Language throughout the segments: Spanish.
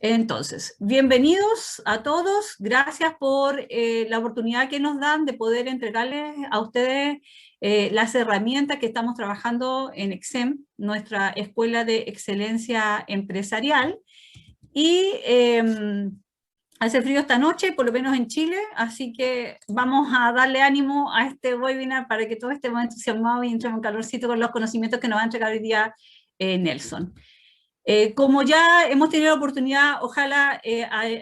Entonces, bienvenidos a todos, gracias por la oportunidad que nos dan de poder entregarles a ustedes las herramientas que estamos trabajando en EXEM, nuestra Escuela de Excelencia Empresarial. Y hace frío esta noche, por lo menos en Chile, así que vamos a darle ánimo a este webinar para que todos estemos entusiasmados y entremos en calorcito con los conocimientos que nos va a entregar hoy día Nelson. Como ya hemos tenido la oportunidad, ojalá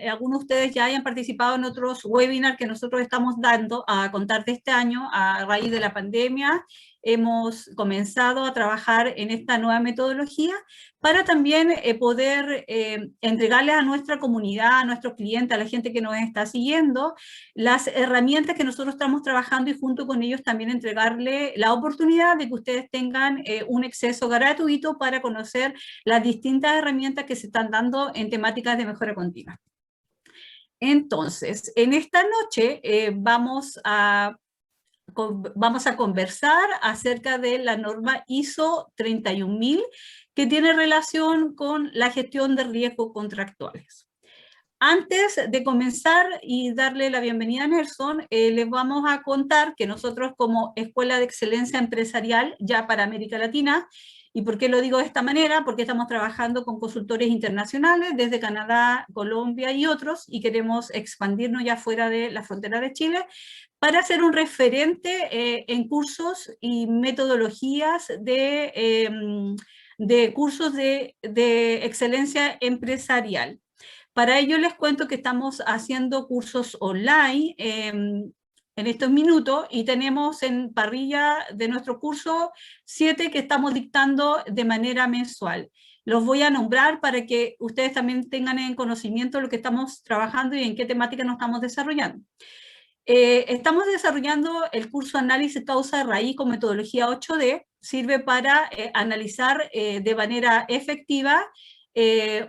algunos de ustedes ya hayan participado en otros webinars que nosotros estamos dando a contar de este año a raíz de la pandemia. Hemos comenzado a trabajar en esta nueva metodología para también poder entregarles a nuestra comunidad, a nuestros clientes, a la gente que nos está siguiendo, las herramientas que nosotros estamos trabajando y junto con ellos también entregarle la oportunidad de que ustedes tengan un acceso gratuito para conocer las distintas herramientas que se están dando en temáticas de mejora continua. Entonces, en esta noche vamos a conversar acerca de la norma ISO 31000 que tiene relación con la gestión de riesgos contractuales. Antes de comenzar y darle la bienvenida a Nelson, les vamos a contar que nosotros como Escuela de Excelencia Empresarial ya para América Latina, ¿y por qué lo digo de esta manera? Porque estamos trabajando con consultores internacionales desde Canadá, Colombia y otros, y queremos expandirnos ya fuera de la frontera de Chile, para ser un referente en cursos y metodologías de cursos de excelencia empresarial. Para ello les cuento que estamos haciendo cursos online en estos minutos y tenemos en parrilla de nuestro curso 7 que estamos dictando de manera mensual. Los voy a nombrar para que ustedes también tengan en conocimiento lo que estamos trabajando y en qué temática nos estamos desarrollando. Estamos desarrollando el curso Análisis Causa Raíz con metodología 8D, sirve para analizar de manera efectiva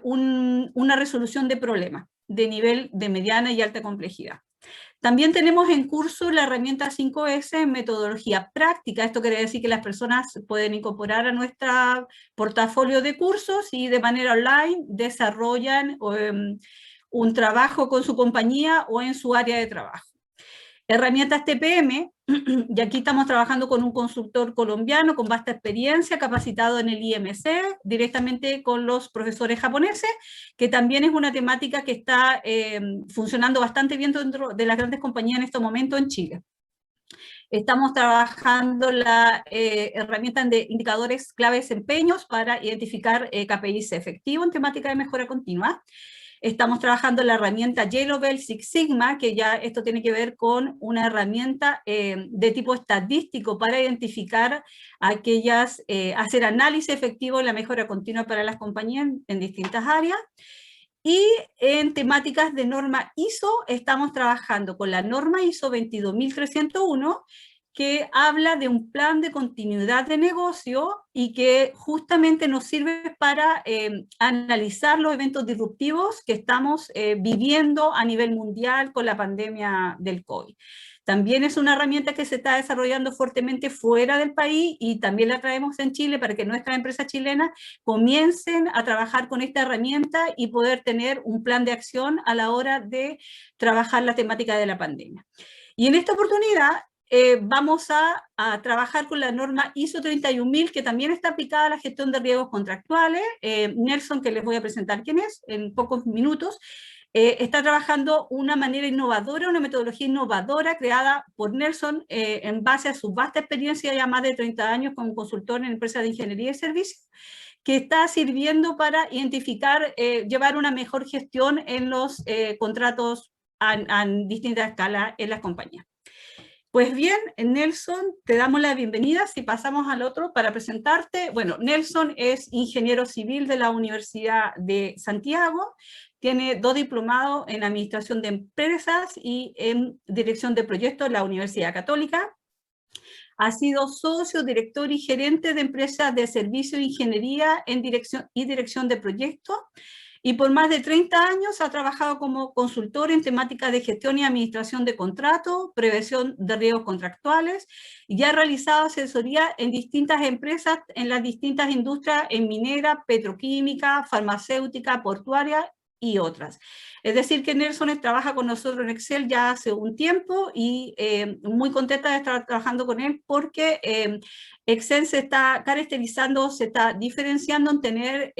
una resolución de problemas de nivel de mediana y alta complejidad. También tenemos en curso la herramienta 5S en metodología práctica. Esto quiere decir que las personas pueden incorporar a nuestro portafolio de cursos y de manera online desarrollan un trabajo con su compañía o en su área de trabajo. Herramientas TPM, y aquí estamos trabajando con un consultor colombiano con vasta experiencia, capacitado en el IMC, directamente con los profesores japoneses, que también es una temática que está funcionando bastante bien dentro de las grandes compañías en este momento en Chile. Estamos trabajando la herramienta de indicadores clave de desempeños para identificar KPIs efectivos en temática de mejora continua. Estamos trabajando la herramienta Yellow Belt Six Sigma, que ya esto tiene que ver con una herramienta de tipo estadístico para identificar aquellas, hacer análisis efectivo de la mejora continua para las compañías en distintas áreas. Y en temáticas de norma ISO estamos trabajando con la norma ISO 22301, que habla de un plan de continuidad de negocio y que justamente nos sirve para analizar los eventos disruptivos que estamos viviendo a nivel mundial con la pandemia del COVID. También es una herramienta que se está desarrollando fuertemente fuera del país y también la traemos en Chile para que nuestras empresas chilenas comiencen a trabajar con esta herramienta y poder tener un plan de acción a la hora de trabajar la temática de la pandemia. Y en esta oportunidad vamos a trabajar con la norma ISO 31000, que también está aplicada a la gestión de riesgos contractuales. Nelson, que les voy a presentar quién es en pocos minutos, está trabajando una manera innovadora, una metodología innovadora creada por Nelson en base a su vasta experiencia, ya más de 30 años como consultor en empresas de ingeniería y servicios, que está sirviendo para identificar, llevar una mejor gestión en los contratos a distintas escalas en las compañías. Pues bien, Nelson, te damos la bienvenida. Si pasamos al otro para presentarte. Bueno, Nelson es ingeniero civil de la Universidad de Santiago, tiene 2 diplomados en Administración de Empresas y en Dirección de Proyectos en la Universidad Católica. Ha sido socio, director y gerente de empresas de servicio e ingeniería en dirección de proyectos. Y por más de 30 años ha trabajado como consultor en temáticas de gestión y administración de contratos, prevención de riesgos contractuales, y ha realizado asesoría en distintas empresas, en las distintas industrias, en minera, petroquímica, farmacéutica, portuaria y otras. Es decir, que Nelson trabaja con nosotros en Excel ya hace un tiempo y muy contenta de estar trabajando con él porque Excel se está caracterizando, se está diferenciando en tener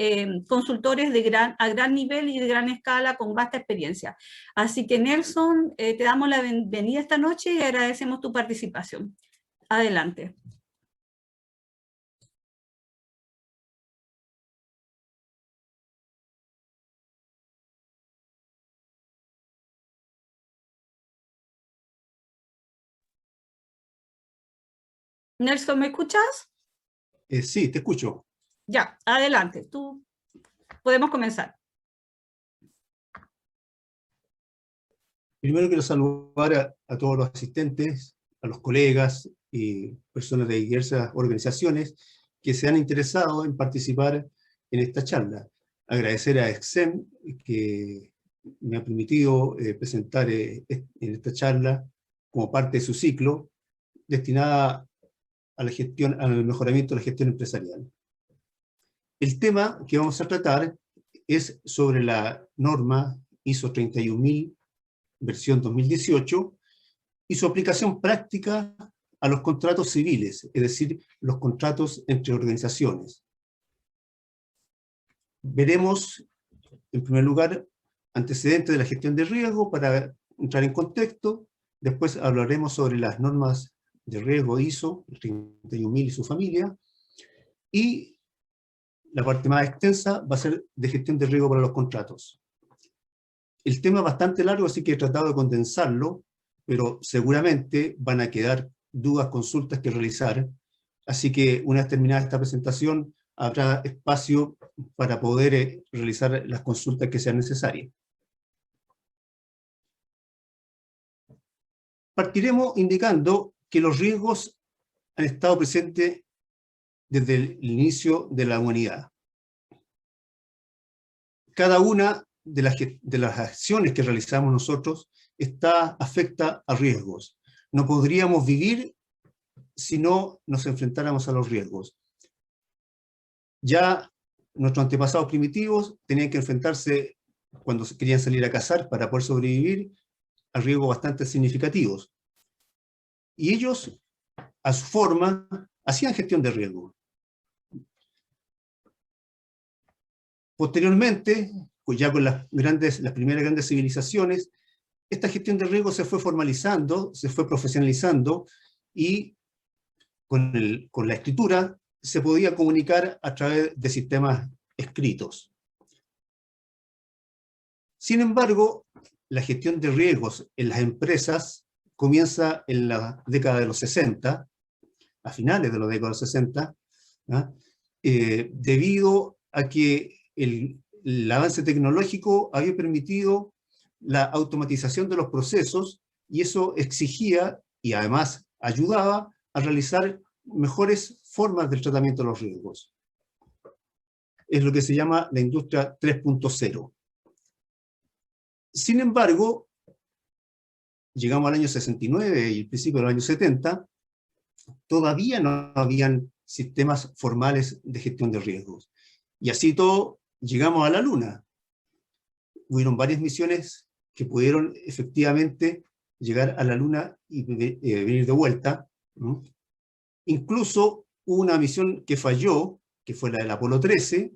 consultores a gran nivel y de gran escala con vasta experiencia. Así que Nelson, te damos la bienvenida esta noche y agradecemos tu participación. Adelante. Nelson, ¿me escuchas? Sí, te escucho. Ya, adelante. Podemos comenzar. Primero quiero saludar a todos los asistentes, a los colegas y personas de diversas organizaciones que se han interesado en participar en esta charla. Agradecer a Exem que me ha permitido presentar en esta charla como parte de su ciclo destinada a la gestión, al mejoramiento de la gestión empresarial. El tema que vamos a tratar es sobre la norma ISO 31000 versión 2018, y su aplicación práctica a los contratos civiles, es decir, los contratos entre organizaciones. Veremos, en primer lugar, antecedentes de la gestión de riesgo para entrar en contexto, después hablaremos sobre las normas de riesgo ISO, 31000 y su familia, y la parte más extensa va a ser de gestión de riesgo para los contratos. El tema es bastante largo, así que he tratado de condensarlo, pero seguramente van a quedar dudas, consultas que realizar. Así que una vez terminada esta presentación, habrá espacio para poder realizar las consultas que sean necesarias. Partiremos indicando que los riesgos han estado presentes desde el inicio de la humanidad. Cada una de las acciones que realizamos nosotros afecta a riesgos. No podríamos vivir si no nos enfrentáramos a los riesgos. Ya nuestros antepasados primitivos tenían que enfrentarse, cuando querían salir a cazar para poder sobrevivir, a riesgos bastante significativos. Y ellos, a su forma, hacían gestión de riesgo. Posteriormente, pues ya con las primeras grandes civilizaciones, esta gestión de riesgo se fue formalizando, se fue profesionalizando, y con la escritura se podía comunicar a través de sistemas escritos. Sin embargo, la gestión de riesgos en las empresas comienza en la década de los 60, a finales de la década de los 60, debido a que el avance tecnológico había permitido la automatización de los procesos, y eso exigía y además ayudaba a realizar mejores formas del tratamiento de los riesgos. Es lo que se llama la industria 3.0. Sin embargo, llegamos al año 69 y el principio del año 70, todavía no habían sistemas formales de gestión de riesgos. Y así todo, llegamos a la Luna. Hubieron varias misiones que pudieron efectivamente llegar a la Luna y venir de vuelta. Incluso hubo una misión que falló, que fue la del Apolo 13,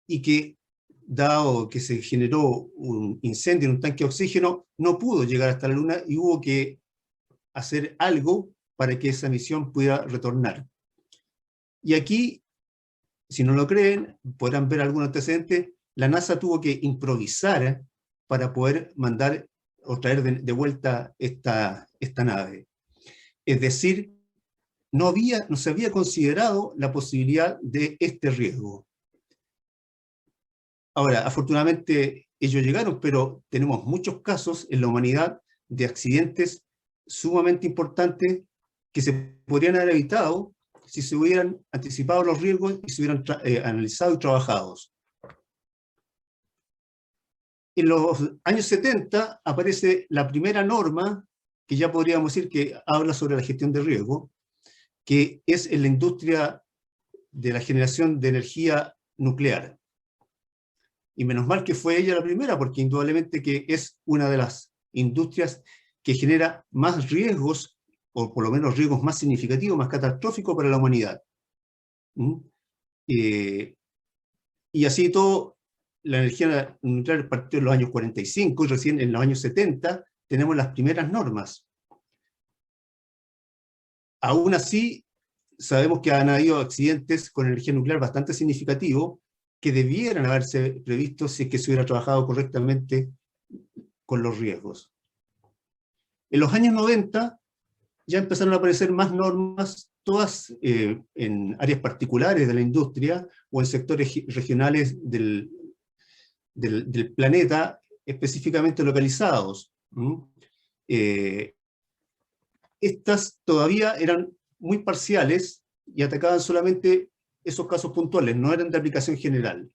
y que, dado que se generó un incendio en un tanque de oxígeno, no pudo llegar hasta la Luna y hubo que hacer algo para que esa misión pudiera retornar. Y aquí, si no lo creen, podrán ver algún antecedente, la NASA tuvo que improvisar para poder mandar o traer de vuelta esta nave. Es decir, no se había considerado la posibilidad de este riesgo. Ahora, afortunadamente ellos llegaron, pero tenemos muchos casos en la humanidad de accidentes sumamente importantes que se podrían haber evitado si se hubieran anticipado los riesgos y se hubieran analizado y trabajados. En los años 70 aparece la primera norma, que ya podríamos decir que habla sobre la gestión de riesgo, que es en la industria de la generación de energía nuclear. Y menos mal que fue ella la primera, porque indudablemente que es una de las industrias que genera más riesgos, o por lo menos riesgos más significativos, más catastróficos para la humanidad. ¿Mm? Y así todo, la energía nuclear partió en los años 45 y recién en los años 70 tenemos las primeras normas. Aún así, sabemos que han habido accidentes con energía nuclear bastante significativos que debieran haberse previsto si es que se hubiera trabajado correctamente con los riesgos. En los años 90 ya empezaron a aparecer más normas, todas en áreas particulares de la industria o en sectores regionales del planeta específicamente localizados. Estas todavía eran muy parciales y atacaban solamente esos casos puntuales, no eran de aplicación general.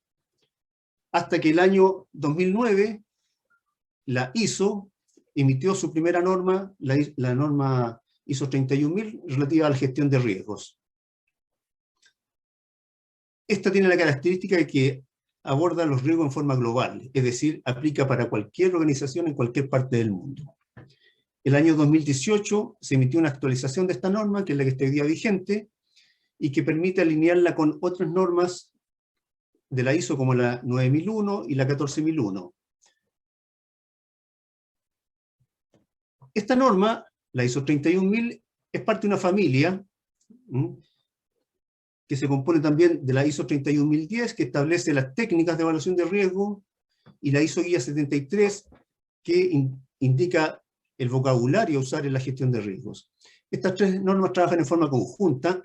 Hasta que el año 2009, la ISO emitió su primera norma, la norma ISO 31000, relativa a la gestión de riesgos. Esta tiene la característica de que aborda los riesgos en forma global, es decir, aplica para cualquier organización en cualquier parte del mundo. El año 2018 se emitió una actualización de esta norma, que es la que está hoy día vigente, y que permite alinearla con otras normas de la ISO como la 9001 y la 14001. Esta norma, la ISO 31000, es parte de una familia que se compone también de la ISO 31010, que establece las técnicas de evaluación de riesgo, y la ISO Guía 73, que indica el vocabulario a usar en la gestión de riesgos. Estas tres normas trabajan en forma conjunta,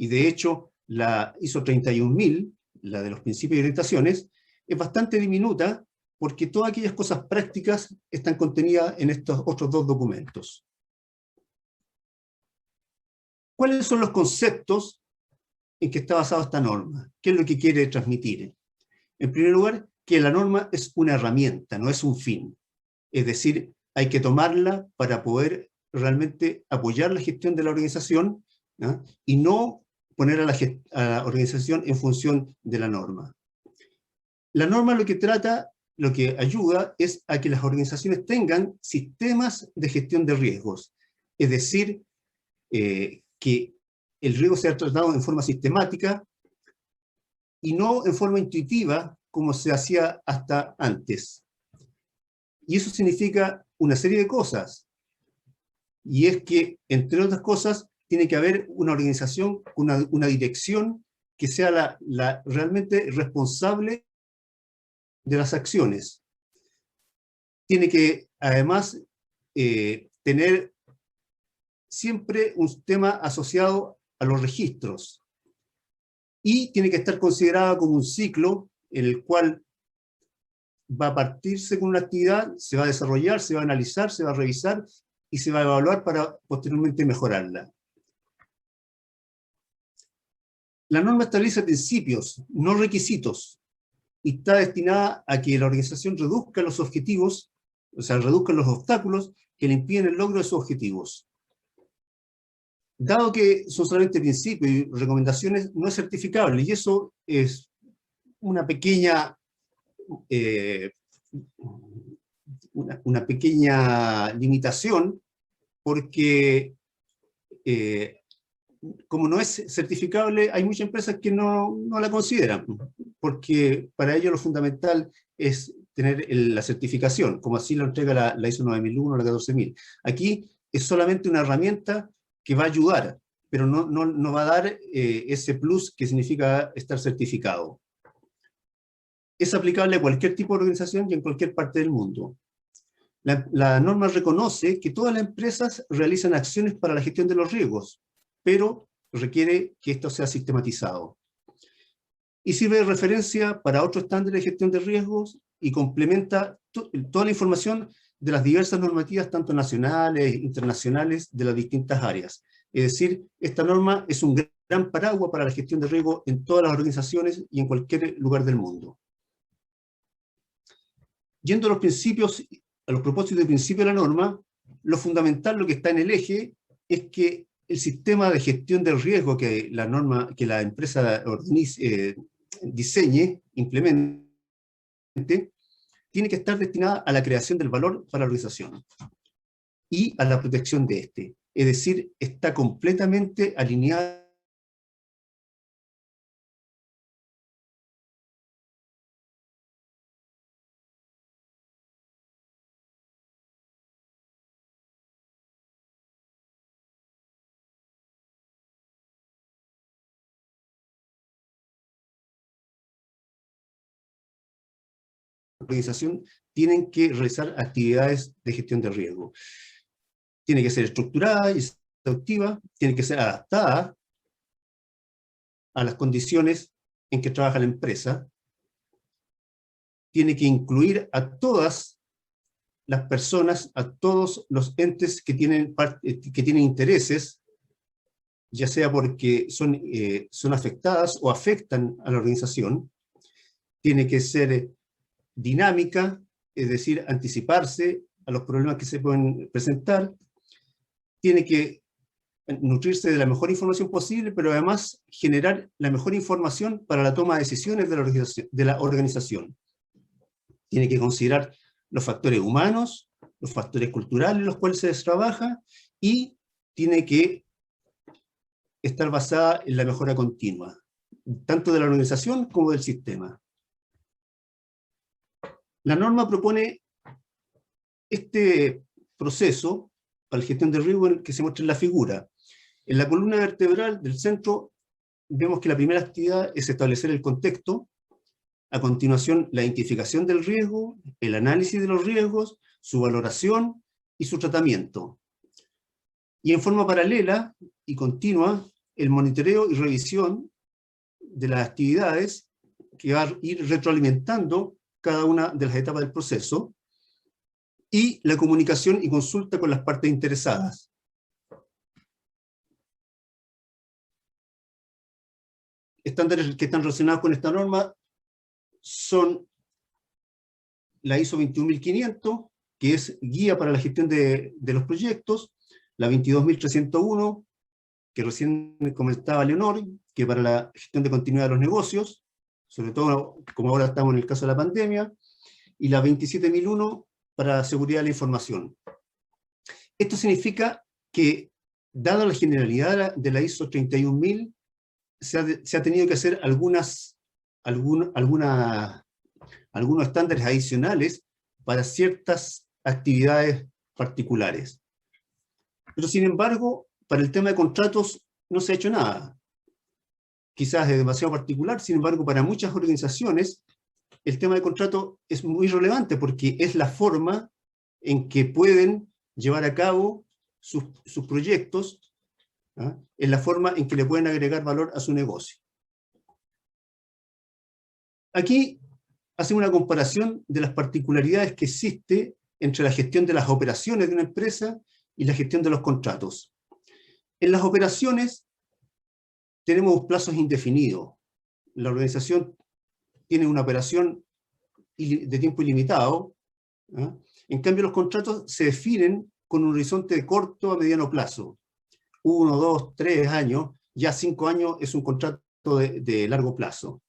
y de hecho la ISO 31000, la de los principios y orientaciones, es bastante diminuta porque todas aquellas cosas prácticas están contenidas en estos otros dos documentos. ¿Cuáles son los conceptos en que está basada esta norma? ¿Qué es lo que quiere transmitir? En primer lugar, que la norma es una herramienta, no es un fin. Es decir, hay que tomarla para poder realmente apoyar la gestión de la organización, ¿no? Y no poner a la organización en función de la norma. La norma lo que trata, lo que ayuda es a que las organizaciones tengan sistemas de gestión de riesgos. Es decir, que el riesgo sea tratado en forma sistemática y no en forma intuitiva como se hacía hasta antes. Y eso significa una serie de cosas. Y es que, entre otras cosas, tiene que haber una organización, una dirección que sea la realmente responsable de las acciones. Tiene que, además, tener siempre un tema asociado a los registros. Y tiene que estar considerada como un ciclo en el cual va a partirse con una actividad, se va a desarrollar, se va a analizar, se va a revisar y se va a evaluar para posteriormente mejorarla. La norma establece principios, no requisitos, y está destinada a que la organización reduzca los objetivos, o sea, reduzca los obstáculos que le impiden el logro de sus objetivos. Dado que son solamente principios y recomendaciones, no es certificable, y eso es una pequeña limitación, porque como no es certificable, hay muchas empresas que no la consideran, porque para ellos lo fundamental es tener la certificación, como así lo entrega la ISO 9001 o la 14000. Aquí es solamente una herramienta que va a ayudar, pero no va a dar ese plus que significa estar certificado. Es aplicable a cualquier tipo de organización y en cualquier parte del mundo. La norma reconoce que todas las empresas realizan acciones para la gestión de los riesgos, pero requiere que esto sea sistematizado. Y sirve de referencia para otros estándares de gestión de riesgos y complementa toda la información de las diversas normativas, tanto nacionales e internacionales, de las distintas áreas. Es decir, esta norma es un gran paraguas para la gestión de riesgo en todas las organizaciones y en cualquier lugar del mundo. Yendo a los principios, a los propósitos y principios de la norma, lo fundamental, lo que está en el eje, es que el sistema de gestión del riesgo que la empresa diseñe, implemente, tiene que estar destinada a la creación del valor para la organización y a la protección de este. Es decir, está completamente alineada la organización, tienen que realizar actividades de gestión de riesgo. Tiene que ser estructurada y exhaustiva, tiene que ser adaptada a las condiciones en que trabaja la empresa, tiene que incluir a todas las personas, a todos los entes que tienen intereses, ya sea porque son afectadas o afectan a la organización. Tiene que ser dinámica, es decir, anticiparse a los problemas que se pueden presentar. Tiene que nutrirse de la mejor información posible, pero además generar la mejor información para la toma de decisiones de la organización. Tiene que considerar los factores humanos, los factores culturales en los cuales se trabaja, y tiene que estar basada en la mejora continua, tanto de la organización como del sistema. La norma propone este proceso para la gestión de riesgo que se muestra en la figura. En la columna vertebral del centro vemos que la primera actividad es establecer el contexto, a continuación la identificación del riesgo, el análisis de los riesgos, su valoración y su tratamiento. Y en forma paralela y continua, el monitoreo y revisión de las actividades que va a ir retroalimentando cada una de las etapas del proceso, y la comunicación y consulta con las partes interesadas. Estándares que están relacionados con esta norma son la ISO 21500, que es guía para la gestión de los proyectos, la 22301, que recién comentaba Leonor, que para la gestión de continuidad de los negocios, sobre todo como ahora estamos en el caso de la pandemia, y la 27001 para seguridad de la información. Esto significa que, dada la generalidad de la ISO 31000, se ha tenido que hacer algunos estándares adicionales para ciertas actividades particulares. Pero sin embargo, para el tema de contratos no se ha hecho nada. Quizás es demasiado particular, sin embargo, para muchas organizaciones el tema de contrato es muy relevante porque es la forma en que pueden llevar a cabo sus proyectos, ¿ah? Es la forma en que le pueden agregar valor a su negocio. Aquí hacemos una comparación de las particularidades que existe entre la gestión de las operaciones de una empresa y la gestión de los contratos. En las operaciones tenemos plazos indefinidos. La organización tiene una operación de tiempo ilimitado, ¿eh? En cambio, los contratos se definen con un horizonte de corto a mediano plazo. 1, 2, 3 años, ya 5 años es un contrato de largo plazo.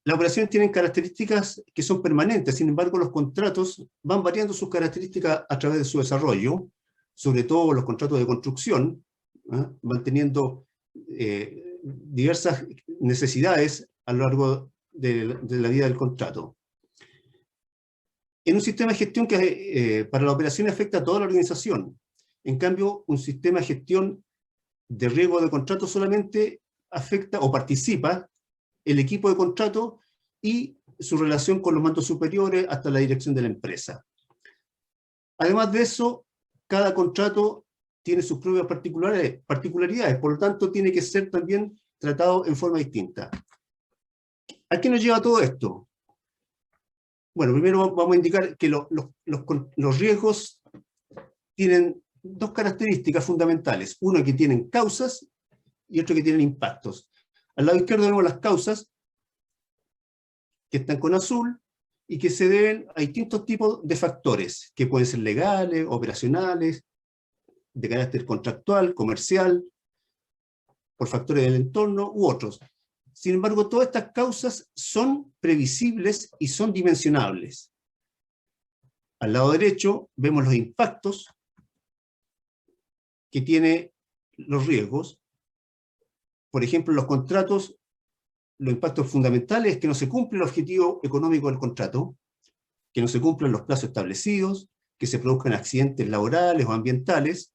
Las operaciones tienen características que son permanentes, sin embargo, los contratos van variando sus características a través de su desarrollo, sobre todo los contratos de construcción, ¿eh? Van teniendo diversas necesidades a lo largo de la vida del contrato. En un sistema de gestión que para la operación afecta a toda la organización. En cambio, un sistema de gestión de riesgo de contrato solamente afecta o participa el equipo de contrato y su relación con los mandos superiores hasta la dirección de la empresa. Además de eso, cada contrato tiene sus propias particularidades, por lo tanto tiene que ser también tratado en forma distinta. ¿A qué nos lleva todo esto? Bueno, primero vamos a indicar que los riesgos tienen dos características fundamentales. Uno, que tienen causas, y otro, que tienen impactos. Al lado izquierdo vemos las causas, que están con azul, y que se deben a distintos tipos de factores, que pueden ser legales, operacionales, de carácter contractual, comercial, por factores del entorno, u otros. Sin embargo, todas estas causas son previsibles y son dimensionables. Al lado derecho vemos los impactos que tienen los riesgos. Por ejemplo, los contratos, los impactos fundamentales es que no se cumple el objetivo económico del contrato, que no se cumplan los plazos establecidos, que se produzcan accidentes laborales o ambientales,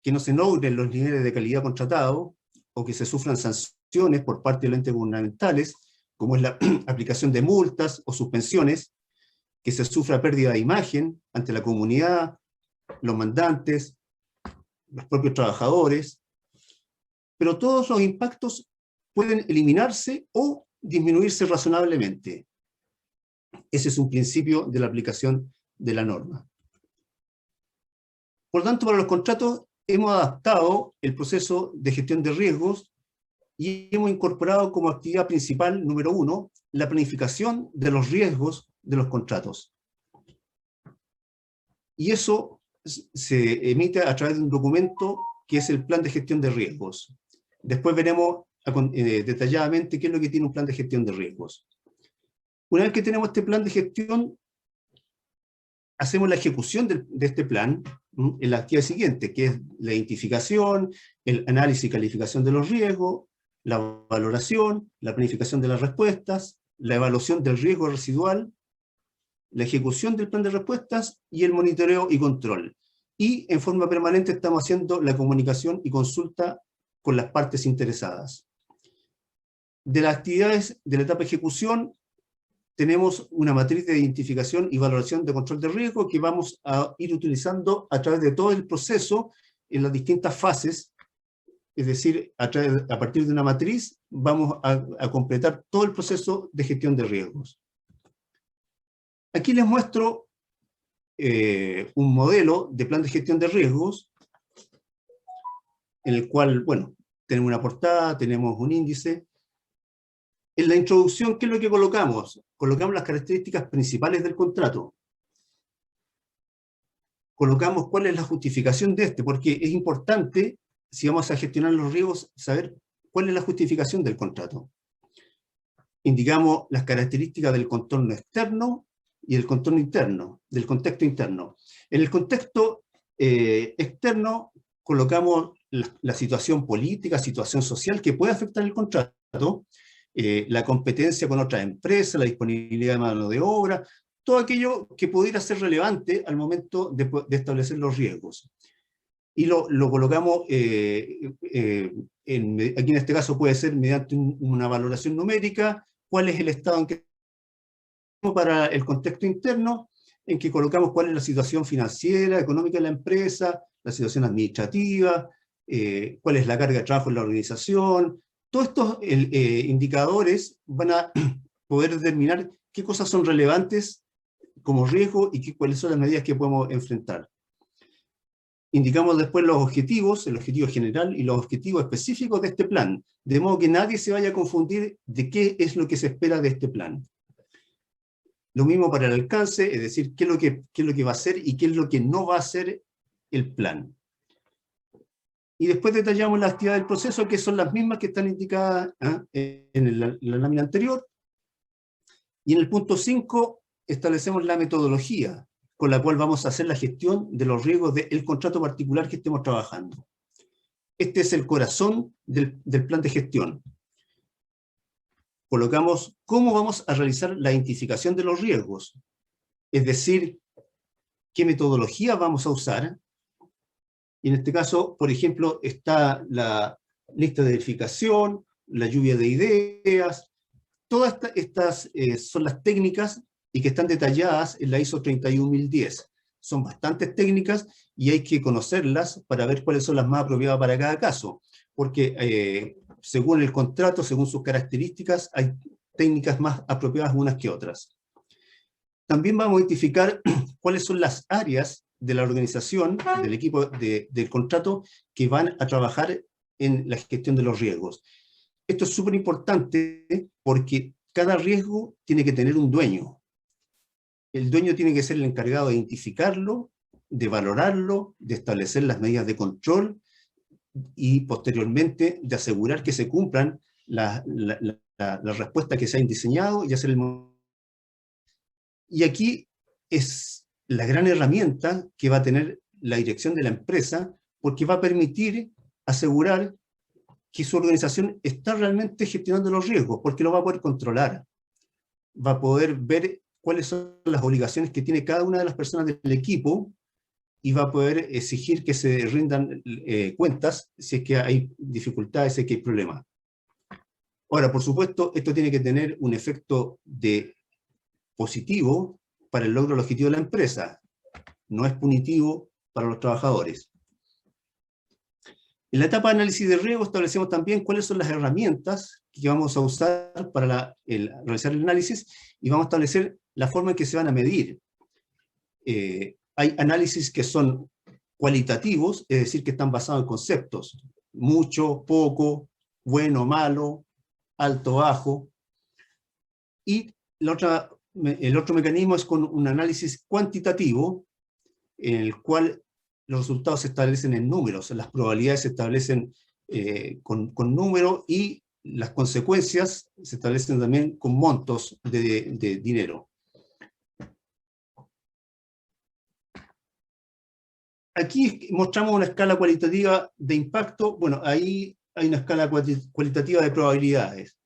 que no se logren los niveles de calidad contratados, o que se sufran sanciones por parte de los entes gubernamentales, como es la aplicación de multas o suspensiones, que se sufra pérdida de imagen ante la comunidad, los mandantes, los propios trabajadores, pero todos los impactos pueden eliminarse o disminuirse razonablemente. Ese es un principio de la aplicación de la norma. Por tanto, para los contratos hemos adaptado el proceso de gestión de riesgos y hemos incorporado como actividad principal, número 1, la planificación de los riesgos de los contratos. Y eso se emite a través de un documento que es el plan de gestión de riesgos. Después veremos detalladamente qué es lo que tiene un plan de gestión de riesgos. Una vez que tenemos este plan de gestión, hacemos la ejecución de este plan en la actividad siguiente, que es la identificación, el análisis y calificación de los riesgos, la valoración, la planificación de las respuestas, la evaluación del riesgo residual, la ejecución del plan de respuestas y el monitoreo y control. Y en forma permanente estamos haciendo la comunicación y consulta con las partes interesadas. De las actividades de la etapa de ejecución, tenemos una matriz de identificación y valoración de control de riesgo que vamos a ir utilizando a través de todo el proceso en las distintas fases. Es decir, a partir de una matriz vamos a completar todo el proceso de gestión de riesgos. Aquí les muestro un modelo de plan de gestión de riesgos en el cual, bueno, tenemos una portada, tenemos un índice. En la introducción, ¿qué es lo que colocamos? Colocamos las características principales del contrato. Colocamos cuál es la justificación de este, porque es importante, si vamos a gestionar los riesgos, saber cuál es la justificación del contrato. Indicamos las características del contorno externo y el contorno interno, del contexto interno. En el contexto externo colocamos la situación política, situación social que puede afectar el contrato, la competencia con otras empresas, la disponibilidad de mano de obra, todo aquello que pudiera ser relevante al momento de establecer los riesgos. Y lo colocamos, aquí en este caso puede ser mediante una valoración numérica, cuál es el estado en que para el contexto interno, en que colocamos cuál es la situación financiera, económica de la empresa, la situación administrativa, cuál es la carga de trabajo en la organización. Todos estos indicadores van a poder determinar qué cosas son relevantes como riesgo y cuáles son las medidas que podemos enfrentar. Indicamos después los objetivos, el objetivo general y los objetivos específicos de este plan, de modo que nadie se vaya a confundir de qué es lo que se espera de este plan. Lo mismo para el alcance, es decir, qué es lo que va a hacer y qué es lo que no va a hacer el plan. Y después detallamos las actividades del proceso, que son las mismas que están indicadas en la lámina anterior. Y en el punto 5 establecemos la metodología con la cual vamos a hacer la gestión de los riesgos del contrato particular que estemos trabajando. Este es el corazón del plan de gestión. Colocamos cómo vamos a realizar la identificación de los riesgos, es decir, qué metodología vamos a usar. Y en este caso, por ejemplo, está la lista de verificación, la lluvia de ideas. Todas estas son las técnicas y que están detalladas en la ISO 31010. Son bastantes técnicas y hay que conocerlas para ver cuáles son las más apropiadas para cada caso. Porque según el contrato, según sus características, hay técnicas más apropiadas unas que otras. También vamos a identificar cuáles son las áreas de la organización, del equipo del contrato, que van a trabajar en la gestión de los riesgos. Esto es súper importante porque cada riesgo tiene que tener un dueño. El dueño tiene que ser el encargado de identificarlo, de valorarlo, de establecer las medidas de control y posteriormente de asegurar que se cumplan la respuesta que se han diseñado y hacer Y aquí es la gran herramienta que va a tener la dirección de la empresa, porque va a permitir asegurar que su organización está realmente gestionando los riesgos, porque lo va a poder controlar. Va a poder ver cuáles son las obligaciones que tiene cada una de las personas del equipo y va a poder exigir que se rindan cuentas si es que hay dificultades, si es que hay problemas. Ahora, por supuesto, esto tiene que tener un efecto positivo para el logro del objetivo de la empresa. No es punitivo para los trabajadores. En la etapa de análisis de riesgo establecemos también cuáles son las herramientas que vamos a usar para realizar el análisis y vamos a establecer la forma en que se van a medir. Hay análisis que son cualitativos, es decir, que están basados en conceptos. Mucho, poco, bueno, malo, alto, bajo. Y el otro mecanismo es con un análisis cuantitativo, en el cual los resultados se establecen en números, las probabilidades se establecen con números y las consecuencias se establecen también con montos de dinero. Aquí mostramos una escala cualitativa de impacto. Bueno, ahí hay una escala cualitativa de probabilidades.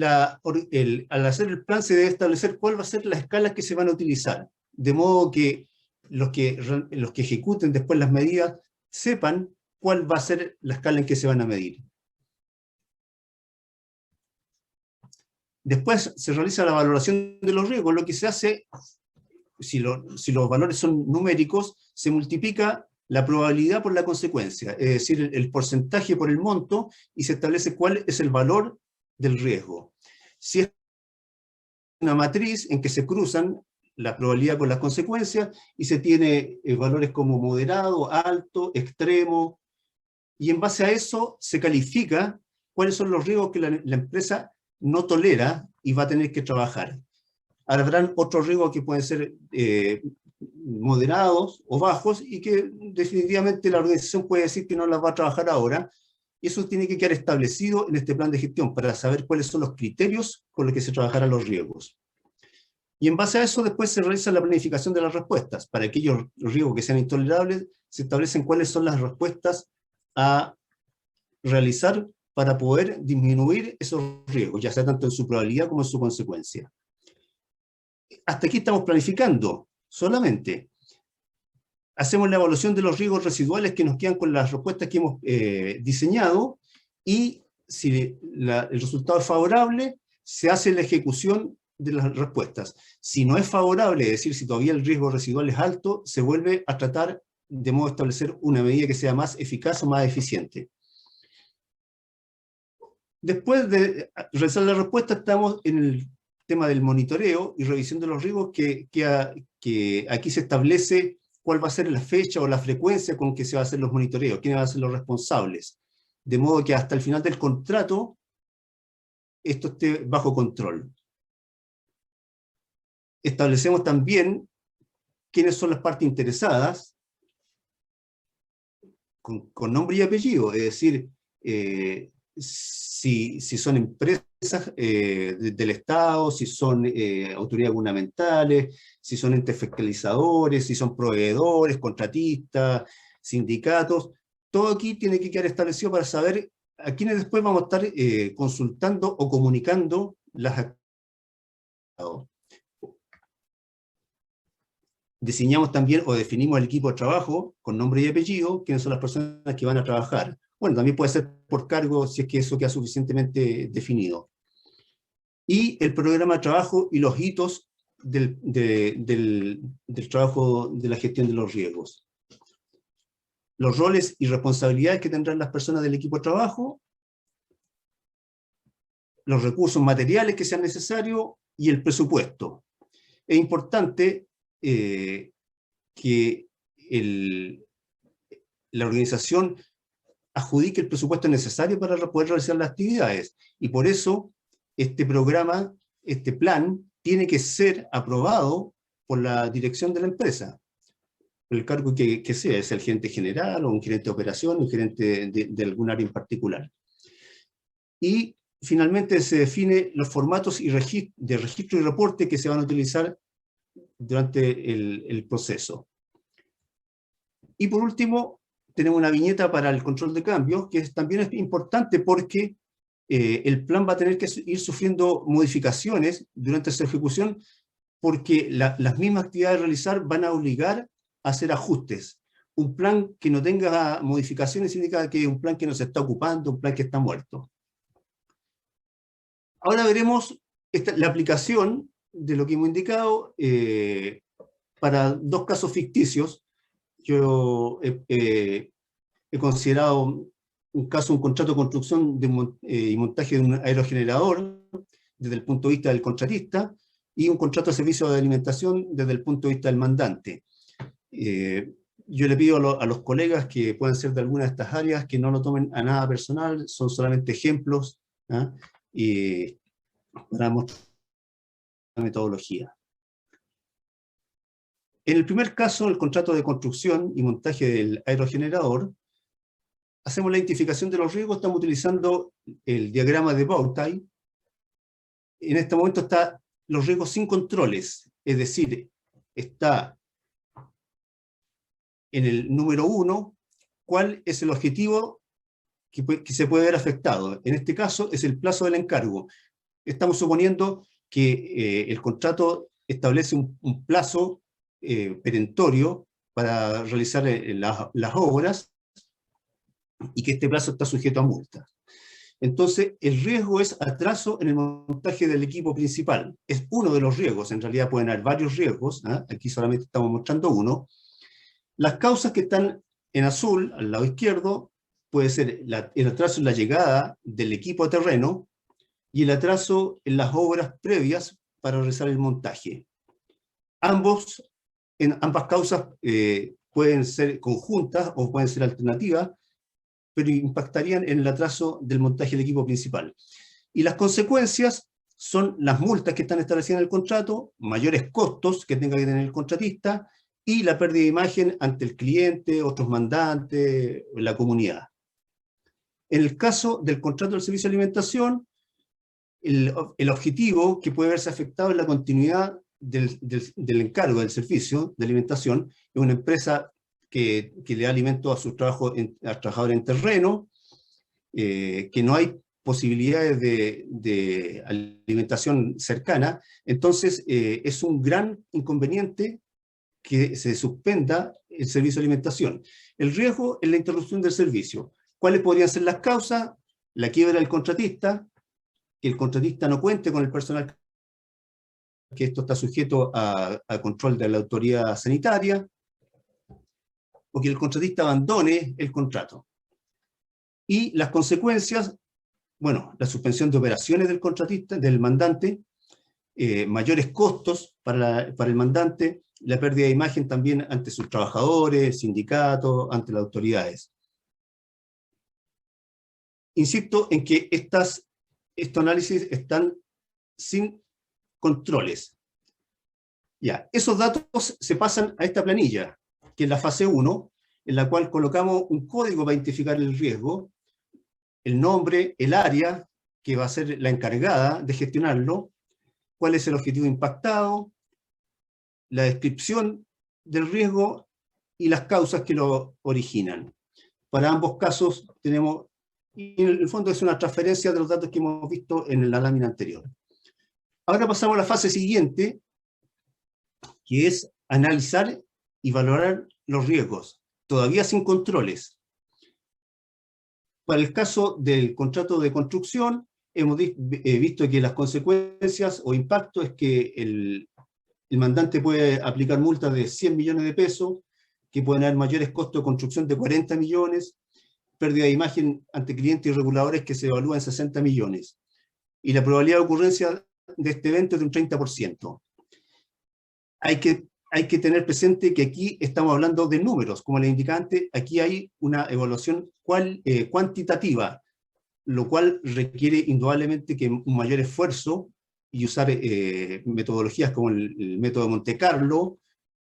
Al hacer el plan se debe establecer cuál va a ser la escala que se van a utilizar, de modo que los que ejecuten después las medidas sepan cuál va a ser la escala en que se van a medir. Después se realiza la valoración de los riesgos. Lo que se hace, si los valores son numéricos, se multiplica la probabilidad por la consecuencia, es decir, el porcentaje por el monto, y se establece cuál es el valor del riesgo. Si es una matriz en que se cruzan la probabilidad con las consecuencias, y se tiene valores como moderado, alto, extremo, y en base a eso se califica cuáles son los riesgos que la empresa no tolera y va a tener que trabajar. Habrán otros riesgos que pueden ser moderados o bajos, y que definitivamente la organización puede decir que no las va a trabajar ahora, y eso tiene que quedar establecido en este plan de gestión para saber cuáles son los criterios con los que se trabajarán los riesgos. Y en base a eso después se realiza la planificación de las respuestas. Para aquellos riesgos que sean intolerables, se establecen cuáles son las respuestas a realizar para poder disminuir esos riesgos, ya sea tanto en su probabilidad como en su consecuencia. Hasta aquí estamos planificando solamente. Hacemos la evaluación de los riesgos residuales que nos quedan con las respuestas que hemos diseñado, y si el resultado es favorable, se hace la ejecución de las respuestas. Si no es favorable, es decir, si todavía el riesgo residual es alto, se vuelve a tratar de modo de establecer una medida que sea más eficaz o más eficiente. Después de realizar la respuesta, estamos en el tema del monitoreo y revisión de los riesgos, que aquí se establece cuál va a ser la fecha o la frecuencia con que se van a hacer los monitoreos, quiénes van a ser los responsables, de modo que hasta el final del contrato esto esté bajo control. Establecemos también quiénes son las partes interesadas, con nombre y apellido, es decir, si son empresas del Estado, si son autoridades gubernamentales, si son entes fiscalizadores, si son proveedores, contratistas, sindicatos. Todo aquí tiene que quedar establecido para saber a quiénes después vamos a estar consultando o comunicando las actividades. Diseñamos también o definimos el equipo de trabajo con nombre y apellido, quiénes son las personas que van a trabajar. Bueno, también puede ser por cargo si es que eso queda suficientemente definido. Y el programa de trabajo y los hitos del trabajo de la gestión de los riesgos. Los roles y responsabilidades que tendrán las personas del equipo de trabajo, los recursos materiales que sean necesarios y el presupuesto. Es importante que la organización adjudique el presupuesto necesario para poder realizar las actividades, y por eso este programa, este plan, tiene que ser aprobado por la dirección de la empresa, el cargo que sea, es el gerente general, o un gerente de operación, un gerente de algún área en particular. y finalmente se define los formatos de registro y reporte que se van a utilizar durante el proceso. Y por último, tenemos una viñeta para el control de cambios, que también es importante porque el plan va a tener que ir sufriendo modificaciones durante su ejecución, porque las mismas actividades a realizar van a obligar a hacer ajustes. Un plan que no tenga modificaciones indica que es un plan que no se está ocupando, un plan que está muerto. Ahora veremos la aplicación de lo que hemos indicado para dos casos ficticios. Yo he considerado un caso, un contrato de construcción y montaje de un aerogenerador desde el punto de vista del contratista y un contrato de servicio de alimentación desde el punto de vista del mandante. Yo le pido a los colegas que puedan ser de alguna de estas áreas que no lo tomen a nada personal, son solamente ejemplos, ¿ah? Y para mostrar la metodología. En el primer caso, el contrato de construcción y montaje del aerogenerador, hacemos la identificación de los riesgos, estamos utilizando el diagrama de Bowtie. En este momento están los riesgos sin controles, es decir, está en el número 1, cuál es el objetivo que se puede ver afectado. En este caso es el plazo del encargo. Estamos suponiendo que el contrato establece un plazo perentorio para realizar las obras y que este plazo está sujeto a multa. Entonces, el riesgo es atraso en el montaje del equipo principal. Es uno de los riesgos, en realidad pueden haber varios riesgos, ¿eh? Aquí solamente estamos mostrando uno. Las causas que están en azul, al lado izquierdo, puede ser el atraso en la llegada del equipo a terreno y el atraso en las obras previas para realizar el montaje. Ambas causas pueden ser conjuntas o pueden ser alternativas, pero impactarían en el atraso del montaje del equipo principal. Y las consecuencias son las multas que están establecidas en el contrato, mayores costos que tenga que tener el contratista, y la pérdida de imagen ante el cliente, otros mandantes, la comunidad. En el caso del contrato del servicio de alimentación, el objetivo que puede verse afectado es la continuidad del encargo del servicio de alimentación. Es una empresa que le da alimento a sus trabajadores en terreno, que no hay posibilidades de alimentación cercana, entonces es un gran inconveniente que se suspenda el servicio de alimentación. El riesgo es la interrupción del servicio. ¿Cuáles podrían ser las causas? La quiebra del contratista, que el contratista no cuente con el personal, que esto está sujeto a control de la autoridad sanitaria, o que el contratista abandone el contrato. Y las consecuencias, bueno, la suspensión de operaciones del contratista, del mandante, mayores costos para el mandante, la pérdida de imagen también ante sus trabajadores, sindicatos, ante las autoridades. Insisto en que estos análisis están sin controles. Ya, esos datos se pasan a esta planilla, que es la fase 1, en la cual colocamos un código para identificar el riesgo, el nombre, el área que va a ser la encargada de gestionarlo, cuál es el objetivo impactado, la descripción del riesgo y las causas que lo originan. Para ambos casos tenemos, y en el fondo es una transferencia de los datos que hemos visto en la lámina anterior. Ahora pasamos a la fase siguiente, que es analizar y valorar los riesgos, todavía sin controles. Para el caso del contrato de construcción, hemos visto que las consecuencias o impacto es que el mandante puede aplicar multas de 100 millones de pesos, que pueden haber mayores costos de construcción de 40 millones, pérdida de imagen ante clientes y reguladores que se evalúa en 60 millones. Y la probabilidad de ocurrencia de este evento es de un 30%. Hay que tener presente que aquí estamos hablando de números, como les indicaba antes, aquí hay una evaluación cuantitativa, lo cual requiere indudablemente que un mayor esfuerzo y usar metodologías como el método de Monte Carlo,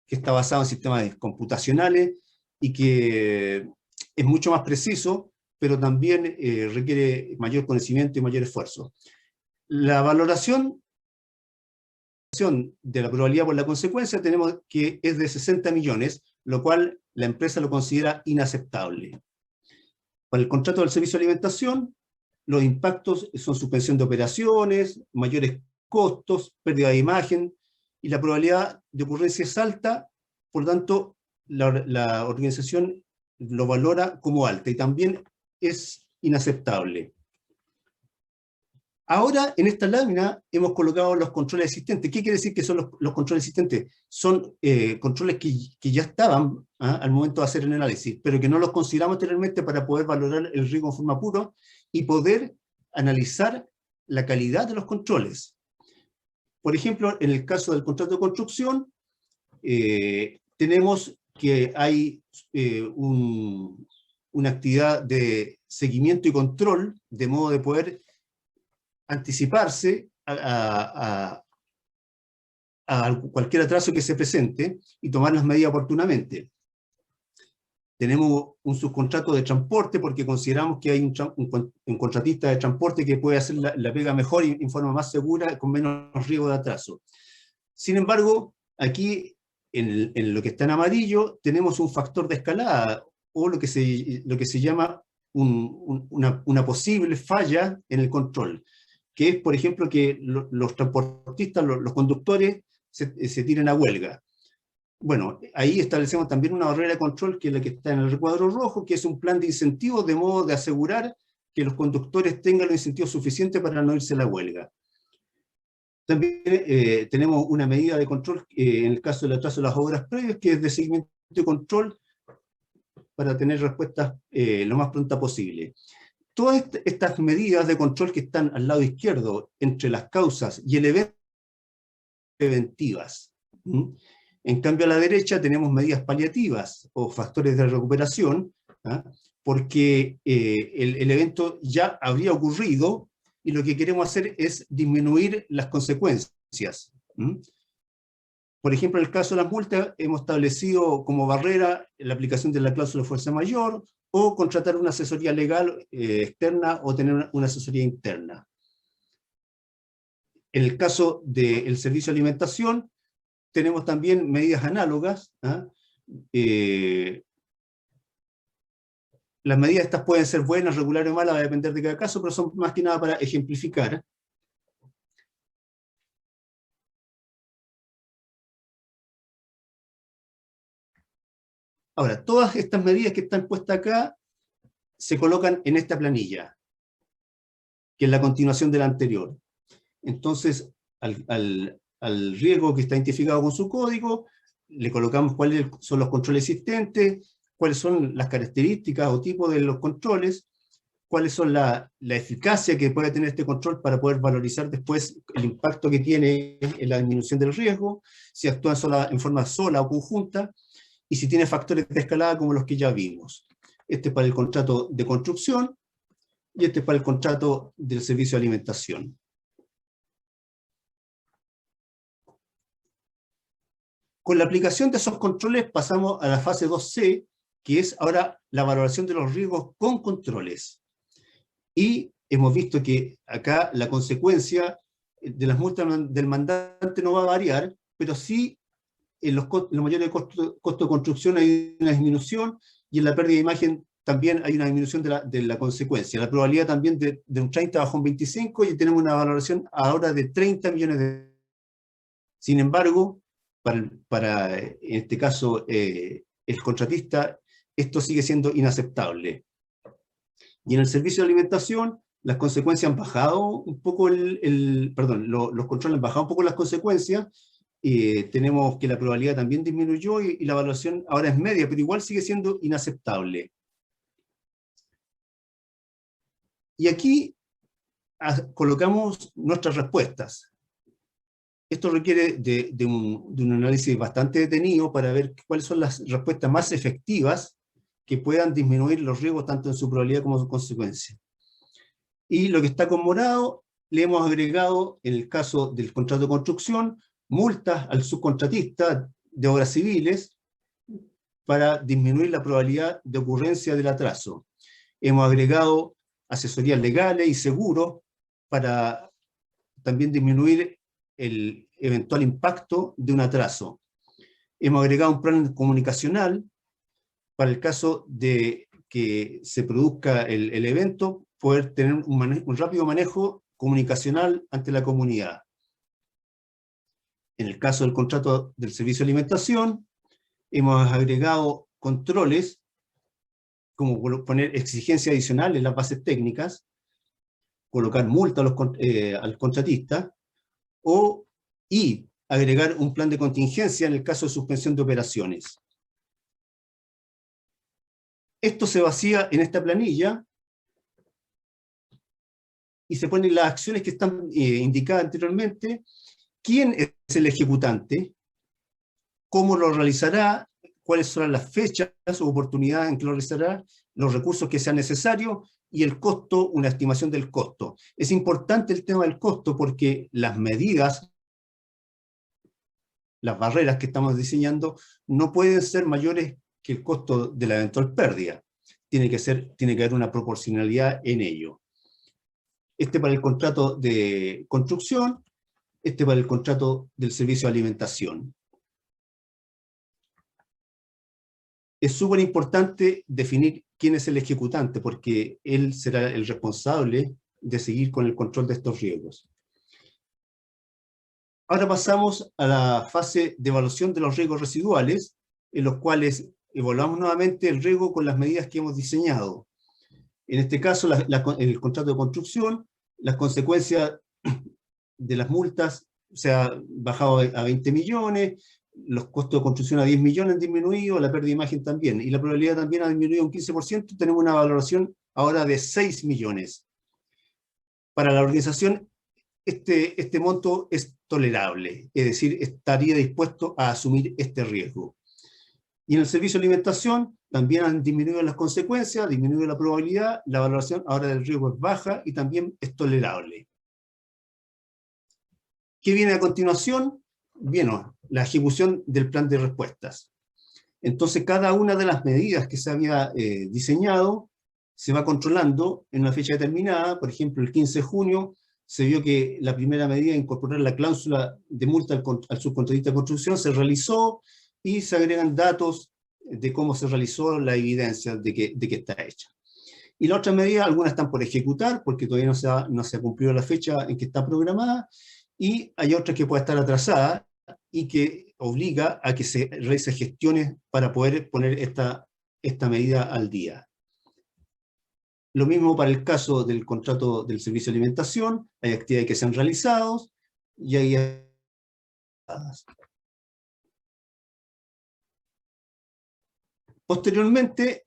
que está basado en sistemas computacionales y que es mucho más preciso pero también requiere mayor conocimiento y mayor esfuerzo. La valoración de la probabilidad por la consecuencia tenemos que es de 60 millones, lo cual la empresa lo considera inaceptable. Para el contrato del servicio de alimentación, los impactos son suspensión de operaciones, mayores costos, pérdida de imagen, y la probabilidad de ocurrencia es alta, por lo tanto, la organización lo valora como alta, y también es inaceptable. Ahora, en esta lámina, hemos colocado los controles existentes. ¿Qué quiere decir que son los controles existentes? Son controles que ya estaban al momento de hacer el análisis, pero que no los consideramos anteriormente para poder valorar el riesgo en forma pura y poder analizar la calidad de los controles. Por ejemplo, en el caso del contrato de construcción, tenemos que hay una actividad de seguimiento y control, de modo de poder anticiparse a cualquier atraso que se presente y tomar las medidas oportunamente. Tenemos un subcontrato de transporte porque consideramos que hay un contratista de transporte que puede hacer la pega mejor y en forma más segura, con menos riesgo de atraso. Sin embargo, aquí, en lo que está en amarillo, tenemos un factor de escalada, o lo que se llama una posible falla en el control, que es, por ejemplo, que los transportistas, los conductores, se tiren a huelga. Bueno, ahí establecemos también una barrera de control, que es la que está en el recuadro rojo, que es un plan de incentivos de modo de asegurar que los conductores tengan los incentivos suficientes para no irse a la huelga. También tenemos una medida de control en el caso del atraso de las obras previas, que es de seguimiento y control para tener respuestas lo más pronta posible. Todas estas medidas de control que están al lado izquierdo, entre las causas y el evento, preventivas. En cambio, a la derecha tenemos medidas paliativas o factores de recuperación, porque el evento ya habría ocurrido y lo que queremos hacer es disminuir las consecuencias. Por ejemplo, en el caso de las multas, hemos establecido como barrera la aplicación de la cláusula de fuerza mayor, o contratar una asesoría legal externa, o tener una asesoría interna. En el caso del servicio de alimentación, tenemos también medidas análogas. Las medidas estas pueden ser buenas, regulares o malas, va a depender de cada caso, pero son más que nada para ejemplificar. Ahora, todas estas medidas que están puestas acá se colocan en esta planilla, que es la continuación de la anterior. Entonces, al riesgo que está identificado con su código, le colocamos cuáles son los controles existentes, cuáles son las características o tipos de los controles, cuáles son la eficacia que puede tener este control para poder valorizar después el impacto que tiene en la disminución del riesgo, si actúa en forma sola o conjunta, y si tiene factores de escalada como los que ya vimos. Este es para el contrato de construcción, y este es para el contrato del servicio de alimentación. Con la aplicación de esos controles pasamos a la fase 2C, que es ahora la valoración de los riesgos con controles. Y hemos visto que acá la consecuencia de las multas del mandante no va a variar, pero sí en los mayores costos de construcción hay una disminución, y en la pérdida de imagen también hay una disminución de la consecuencia. La probabilidad también de un 30 bajó un 25, y tenemos una valoración ahora de 30 millones de... Sin embargo, para en este caso el contratista, esto sigue siendo inaceptable. Y en el servicio de alimentación, las consecuencias han bajado un poco, los controles han bajado un poco las consecuencias, tenemos que la probabilidad también disminuyó, y la evaluación ahora es media, pero igual sigue siendo inaceptable. Y aquí colocamos nuestras respuestas. Esto requiere de un análisis bastante detenido para ver cuáles son las respuestas más efectivas que puedan disminuir los riesgos tanto en su probabilidad como en su consecuencia. Y lo que está con morado, le hemos agregado, en el caso del contrato de construcción, multas al subcontratista de obras civiles para disminuir la probabilidad de ocurrencia del atraso. Hemos agregado asesorías legales y seguros para también disminuir el eventual impacto de un atraso. Hemos agregado un plan comunicacional para el caso de que se produzca el evento, poder tener un rápido manejo comunicacional ante la comunidad. En el caso del contrato del servicio de alimentación, hemos agregado controles, como poner exigencias adicionales en las bases técnicas, colocar multa al contratista, y agregar un plan de contingencia en el caso de suspensión de operaciones. Esto se vacía en esta planilla y se ponen las acciones que están indicadas anteriormente, quién es el ejecutante, cómo lo realizará, cuáles son las fechas o oportunidades en que lo realizará, los recursos que sean necesarios y el costo, una estimación del costo. Es importante el tema del costo porque las medidas, las barreras que estamos diseñando, no pueden ser mayores que el costo de la eventual pérdida. Tiene que haber una proporcionalidad en ello. Este para el contrato de construcción, este para el contrato del servicio de alimentación. Es súper importante definir quién es el ejecutante, porque él será el responsable de seguir con el control de estos riesgos. Ahora pasamos a la fase de evaluación de los riesgos residuales, en los cuales evaluamos nuevamente el riesgo con las medidas que hemos diseñado. En este caso, el contrato de construcción, las consecuencias de las multas se ha bajado a 20 millones, los costos de construcción a 10 millones han disminuido, la pérdida de imagen también, y la probabilidad también ha disminuido un 15%, tenemos una valoración ahora de 6 millones. Para la organización, este monto es tolerable, es decir, estaría dispuesto a asumir este riesgo. Y en el servicio de alimentación también han disminuido las consecuencias, ha disminuido la probabilidad, la valoración ahora del riesgo es baja y también es tolerable. ¿Qué viene a continuación? Bueno, la ejecución del plan de respuestas. Entonces, cada una de las medidas que se había diseñado se va controlando en una fecha determinada. Por ejemplo, el 15 de junio se vio que la primera medida de incorporar la cláusula de multa al subcontratista de construcción se realizó y se agregan datos de cómo se realizó, la evidencia de que está hecha. Y las otras medidas, algunas están por ejecutar porque todavía no se ha cumplido la fecha en que está programada, y hay otras que pueden estar atrasadas y que obliga a que se realice gestiones para poder poner esta medida al día. Lo mismo para el caso del contrato del servicio de alimentación, hay actividades que se han realizado y hay... Posteriormente,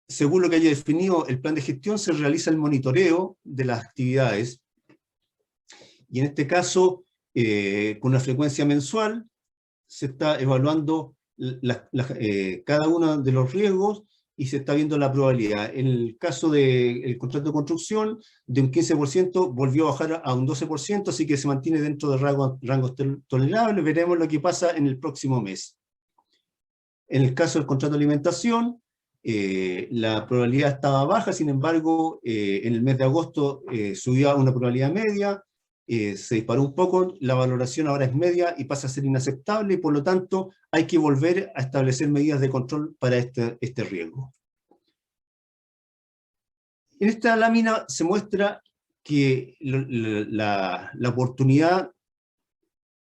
según lo que haya definido el plan de gestión, se realiza el monitoreo de las actividades. Y en este caso, con una frecuencia mensual, se está evaluando cada uno de los riesgos y se está viendo la probabilidad. En el caso del contrato de construcción, de un 15% volvió a bajar a un 12%, así que se mantiene dentro de rangos tolerables. Veremos lo que pasa en el próximo mes. En el caso del contrato de alimentación, la probabilidad estaba baja, sin embargo, en el mes de agosto subió a una probabilidad media, se disparó un poco, la valoración ahora es media y pasa a ser inaceptable, y por lo tanto hay que volver a establecer medidas de control para este riesgo. En esta lámina se muestra que la oportunidad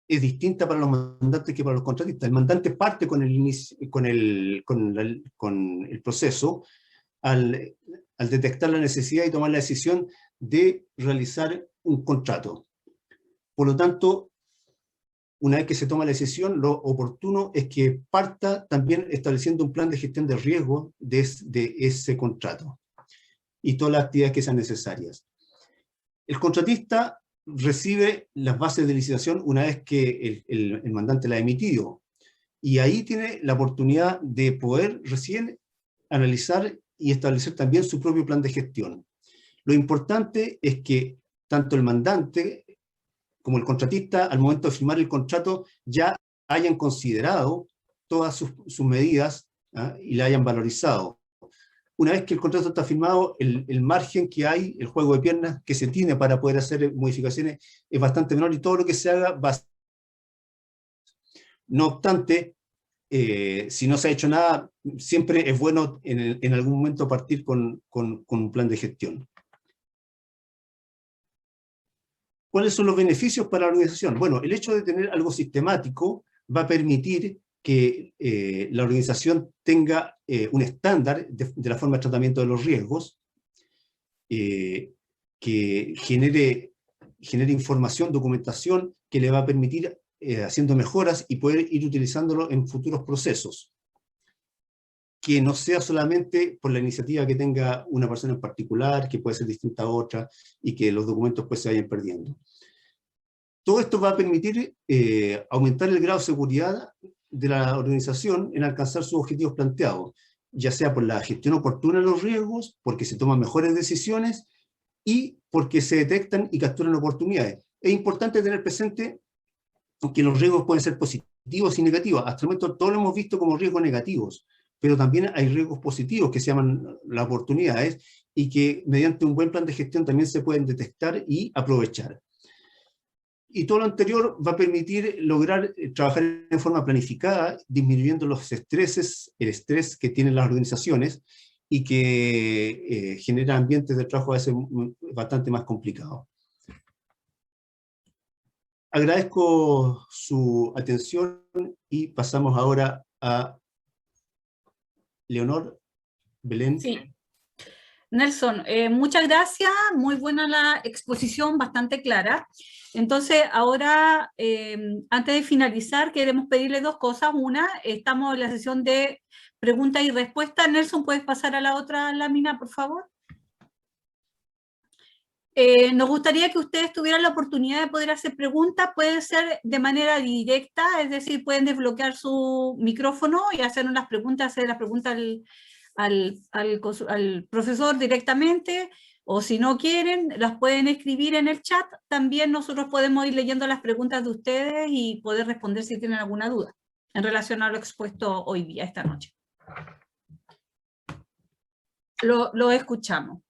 es distinta para los mandantes que para los contratistas. El mandante parte con el proceso al detectar la necesidad y tomar la decisión de realizar un contrato. Por lo tanto, una vez que se toma la decisión, lo oportuno es que parta también estableciendo un plan de gestión de riesgo de ese contrato y todas las actividades que sean necesarias. El contratista recibe las bases de licitación una vez que el mandante la ha emitido, y ahí tiene la oportunidad de poder recién analizar y establecer también su propio plan de gestión. Lo importante es que tanto el mandante como el contratista, al momento de firmar el contrato, ya hayan considerado todas sus medidas, ¿ah? Y la hayan valorizado. una vez que el contrato está firmado, el margen que hay, el juego de piernas que se tiene para poder hacer modificaciones es bastante menor y todo lo que se haga va a... No obstante, si no se ha hecho nada, siempre es bueno en algún momento partir con un plan de gestión. ¿Cuáles son los beneficios para la organización? Bueno, el hecho de tener algo sistemático va a permitir que la organización tenga un estándar de la forma de tratamiento de los riesgos, que genere información, documentación, que le va a permitir haciendo mejoras y poder ir utilizándolo en futuros procesos. Que no sea solamente por la iniciativa que tenga una persona en particular, que puede ser distinta a otra, y que los documentos pues se vayan perdiendo. Todo esto va a permitir aumentar el grado de seguridad de la organización en alcanzar sus objetivos planteados, ya sea por la gestión oportuna de los riesgos, porque se toman mejores decisiones, y porque se detectan y capturan oportunidades. Es importante tener presente que los riesgos pueden ser positivos y negativos. Hasta el momento todos lo hemos visto como riesgos negativos, pero también hay riesgos positivos que se llaman las oportunidades y que mediante un buen plan de gestión también se pueden detectar y aprovechar. Y todo lo anterior va a permitir lograr trabajar en forma planificada, disminuyendo los estreses, el estrés que tienen las organizaciones y que genera ambientes de trabajo a veces bastante más complicados. Agradezco su atención y pasamos ahora a Leonor Belén. Sí. Nelson, muchas gracias, muy buena la exposición, bastante clara. Entonces, ahora, antes de finalizar, queremos pedirle dos cosas. Una, estamos en la sesión de preguntas y respuestas. Nelson, ¿puedes pasar a la otra lámina, por favor? Nos gustaría que ustedes tuvieran la oportunidad de poder hacer preguntas, puede ser de manera directa, es decir, pueden desbloquear su micrófono y hacer las preguntas al profesor directamente, o si no quieren, las pueden escribir en el chat. También nosotros podemos ir leyendo las preguntas de ustedes y poder responder si tienen alguna duda en relación a lo expuesto hoy día, esta noche. Lo escuchamos.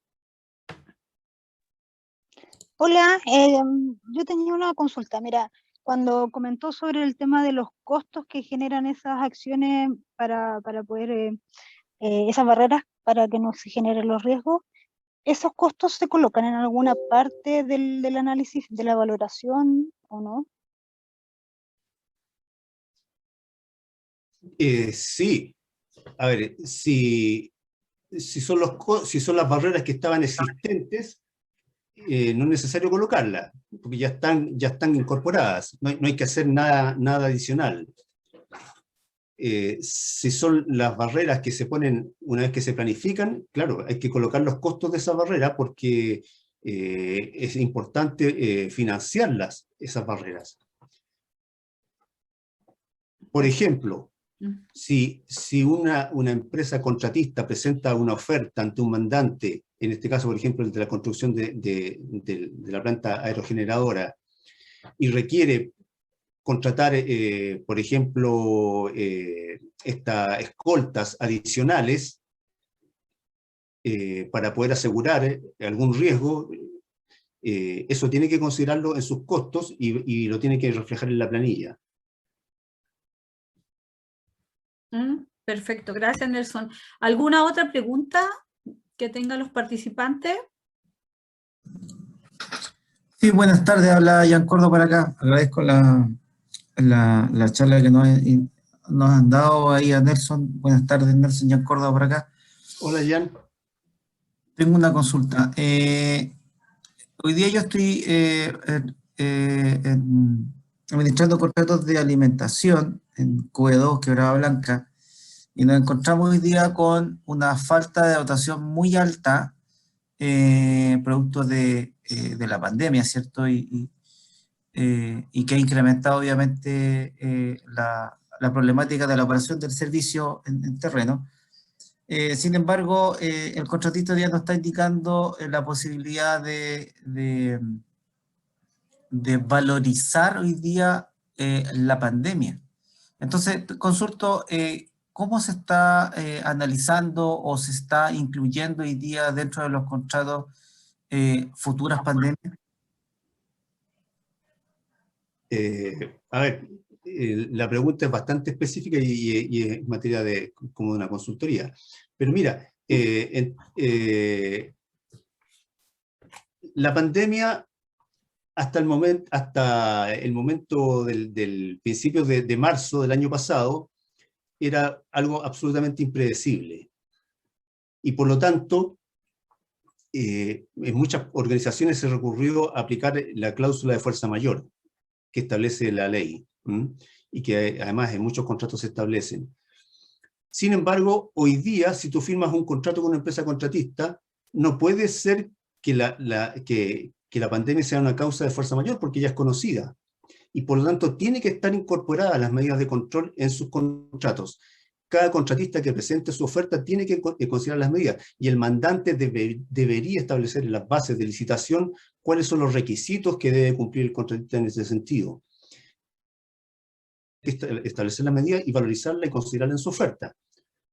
Hola, yo tenía una consulta. Mira, cuando comentó sobre el tema de los costos que generan esas acciones para poder, esas barreras para que no se generen los riesgos, ¿esos costos se colocan en alguna parte del análisis, de la valoración o no? Sí, a ver, si son las barreras que estaban existentes, no es necesario colocarlas, porque ya están incorporadas, no hay que hacer nada adicional. Si son las barreras que se ponen una vez que se planifican, claro, hay que colocar los costos de esa barrera porque es importante financiarlas, esas barreras. Por ejemplo, si una empresa contratista presenta una oferta ante un mandante, en este caso, por ejemplo, el de la construcción de la planta aerogeneradora, y requiere contratar, por ejemplo, estas escoltas adicionales para poder asegurar algún riesgo, eso tiene que considerarlo en sus costos y lo tiene que reflejar en la planilla. Perfecto, gracias Nelson. ¿Alguna otra pregunta que tengan los participantes? Sí, buenas tardes, habla Jan Córdoba por acá. Agradezco la charla que nos han dado ahí a Nelson. Buenas tardes, Nelson, Jan Córdoba por acá. Hola, Jan. Tengo una consulta. Hoy día yo estoy administrando contratos de alimentación en QE2, Quebrada Blanca, y nos encontramos hoy día con una falta de dotación muy alta, producto de la pandemia, ¿cierto? Y que ha incrementado obviamente la problemática de la operación del servicio en terreno. Sin embargo, el contratista ya nos está indicando la posibilidad de valorizar hoy día la pandemia. Entonces, consulto, ¿cómo se está analizando o se está incluyendo hoy día dentro de los contratos futuras pandemias? A ver, la pregunta es bastante específica y es materia de, como de una consultoría. Pero mira, la pandemia hasta el momento del principio de marzo del año pasado era algo absolutamente impredecible. Y por lo tanto, en muchas organizaciones se recurrió a aplicar la cláusula de fuerza mayor que establece la ley, y que además en muchos contratos se establecen. Sin embargo, hoy día, si tú firmas un contrato con una empresa contratista, no puede ser que la pandemia sea una causa de fuerza mayor, porque ya es conocida. Y por lo tanto, tiene que estar incorporada las medidas de control en sus contratos. Cada contratista que presente su oferta tiene que considerar las medidas, y el mandante debería establecer en las bases de licitación cuáles son los requisitos que debe cumplir el contratista en ese sentido. Establecer la medida y valorizarla y considerarla en su oferta.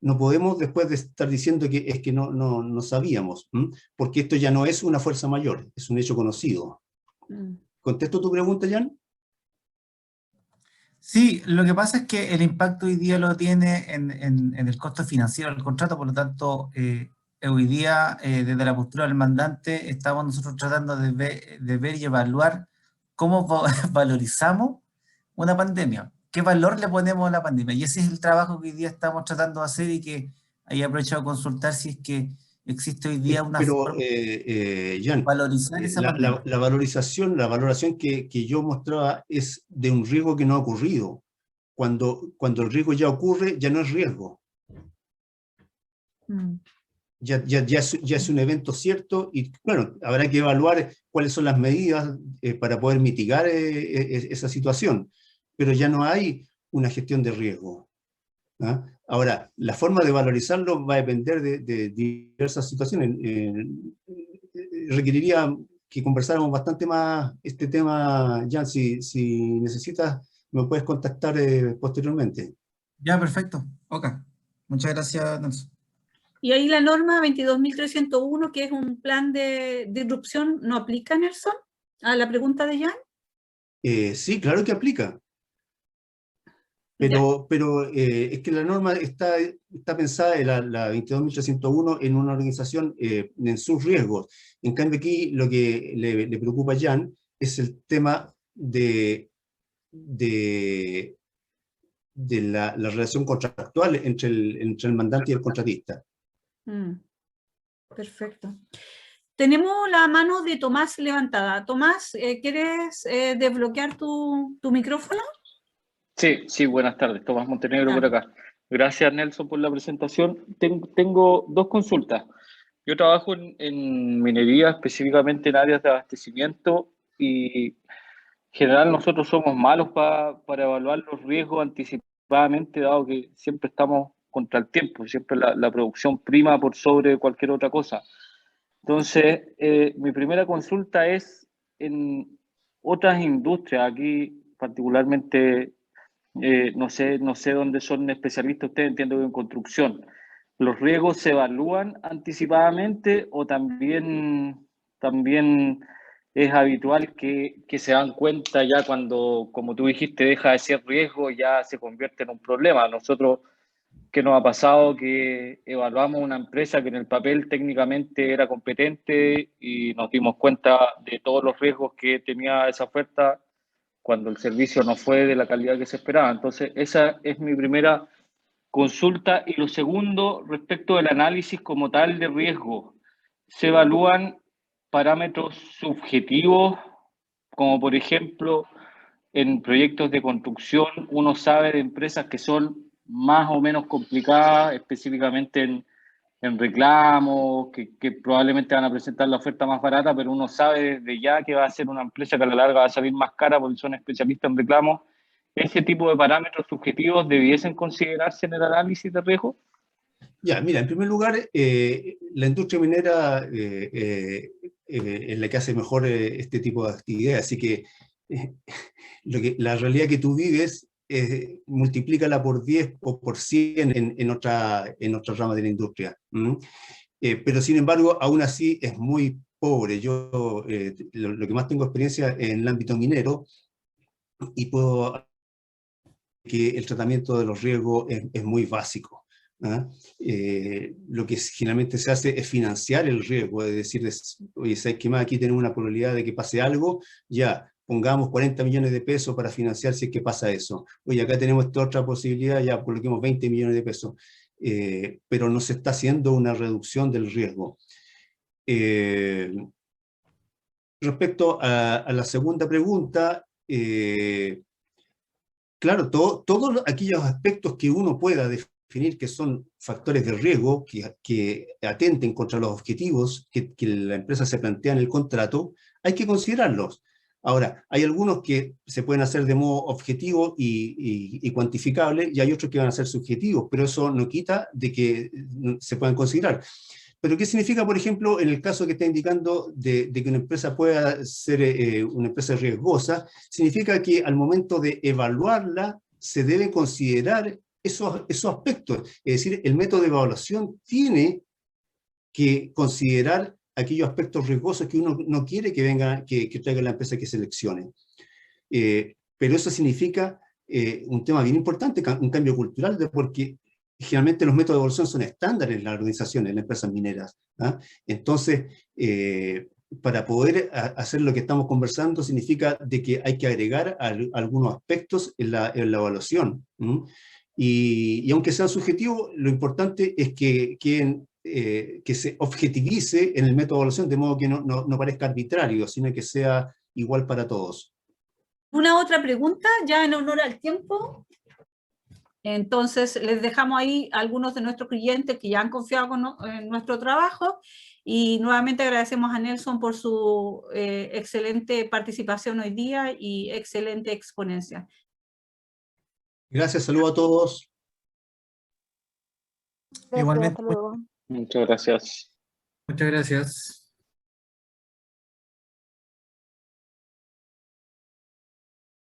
No podemos después de estar diciendo que es que no sabíamos, porque esto ya no es una fuerza mayor, es un hecho conocido. ¿Contesto tu pregunta, Jan? Sí, lo que pasa es que el impacto hoy día lo tiene en el costo financiero del contrato, por lo tanto, hoy día, desde la postura del mandante, estamos nosotros tratando de ver y evaluar cómo valorizamos una pandemia, qué valor le ponemos a la pandemia, y ese es el trabajo que hoy día estamos tratando de hacer, y que ahí aprovecho a consultar si es que existe hoy día una forma de Jan, valorizar esa pandemia. la valoración que yo mostraba es de un riesgo que no ha ocurrido. Cuando el riesgo ya ocurre, ya no es riesgo. Ya es un evento cierto, y bueno, habrá que evaluar cuáles son las medidas para poder mitigar esa situación, pero ya no hay una gestión de riesgo. ¿Ah? Ahora, la forma de valorizarlo va a depender de diversas situaciones. Requeriría que conversáramos bastante más este tema, Jan. Si necesitas, me puedes contactar posteriormente. Ya, perfecto. Ok. Muchas gracias, Nelson. Y ahí la norma 22.301, que es un plan de disrupción, ¿no aplica, Nelson? A la pregunta de Jan. Sí, claro que aplica. Pero es que la norma está pensada, la 22.301, en una organización en sus riesgos. En cambio aquí lo que le preocupa a Jan es el tema de la relación contractual entre el mandante y el contratista. Perfecto. Tenemos la mano de Tomás levantada. Tomás, ¿quieres desbloquear tu micrófono? Sí, buenas tardes. Tomás Montenegro por acá. Gracias, Nelson, por la presentación. Tengo dos consultas. Yo trabajo en minería, específicamente en áreas de abastecimiento, y en general nosotros somos malos para evaluar los riesgos anticipadamente, dado que siempre estamos contra el tiempo, siempre la producción prima por sobre cualquier otra cosa. Entonces, mi primera consulta es en otras industrias, aquí particularmente, no sé dónde son especialistas ustedes, entiendo que en construcción. ¿Los riesgos se evalúan anticipadamente o también es habitual que se dan cuenta ya cuando, como tú dijiste, deja de ser riesgo, ya se convierte en un problema? Nosotros, ¿qué nos ha pasado? Que evaluamos una empresa que en el papel técnicamente era competente y nos dimos cuenta de todos los riesgos que tenía esa oferta cuando el servicio no fue de la calidad que se esperaba. Entonces, esa es mi primera consulta. Y lo segundo, respecto del análisis como tal de riesgo, ¿se evalúan parámetros subjetivos, como por ejemplo en proyectos de construcción uno sabe de empresas que son más o menos complicadas, específicamente en reclamos, que probablemente van a presentar la oferta más barata, pero uno sabe desde ya que va a ser una empresa que a la larga va a salir más cara porque son especialistas en reclamos? ¿Ese tipo de parámetros subjetivos debiesen considerarse en el análisis de riesgo? Ya, mira, en primer lugar, la industria minera es la que hace mejor este tipo de actividades, así que la realidad que tú vives multiplícala por 10 o por 100 en otra rama de la industria. Pero sin embargo, aún así es muy pobre. Yo lo que más tengo experiencia en el ámbito minero, y puedo que el tratamiento de los riesgos es muy básico. Lo que generalmente se hace es financiar el riesgo, es decir, oye, ¿sabes qué más? Aquí tenemos una probabilidad de que pase algo, ya, pongamos 40 millones de pesos para financiar si es que pasa eso. Oye, acá tenemos esta otra posibilidad, ya coloquemos 20 millones de pesos. Pero no se está haciendo una reducción del riesgo. Respecto a la segunda pregunta, claro, todos aquellos aspectos que uno pueda definir que son factores de riesgo, que atenten contra los objetivos que la empresa se plantea en el contrato, hay que considerarlos. Ahora, hay algunos que se pueden hacer de modo objetivo y cuantificable, y hay otros que van a ser subjetivos, pero eso no quita de que se puedan considerar. Pero ¿qué significa, por ejemplo, en el caso que está indicando de que una empresa pueda ser una empresa riesgosa? Significa que al momento de evaluarla se deben considerar esos aspectos. Es decir, el método de evaluación tiene que considerar aquellos aspectos riesgosos que uno no quiere que traiga la empresa que seleccione. Pero eso significa un tema bien importante, un cambio cultural, porque generalmente los métodos de evaluación son estándares en las organizaciones, en las empresas mineras. Entonces, para poder hacer lo que estamos conversando, significa de que hay que agregar algunos aspectos en la evaluación. Y aunque sea subjetivo, lo importante es que se objetivice en el método de evaluación, de modo que no parezca arbitrario, sino que sea igual para todos. ¿Una otra pregunta, ya en honor al tiempo? Entonces, les dejamos ahí a algunos de nuestros clientes que ya han confiado en nuestro trabajo, y nuevamente agradecemos a Nelson por su excelente participación hoy día y excelente exponencia. Gracias, saludos a todos. Gracias, Igualmente. hasta luego. Muchas gracias. Muchas gracias.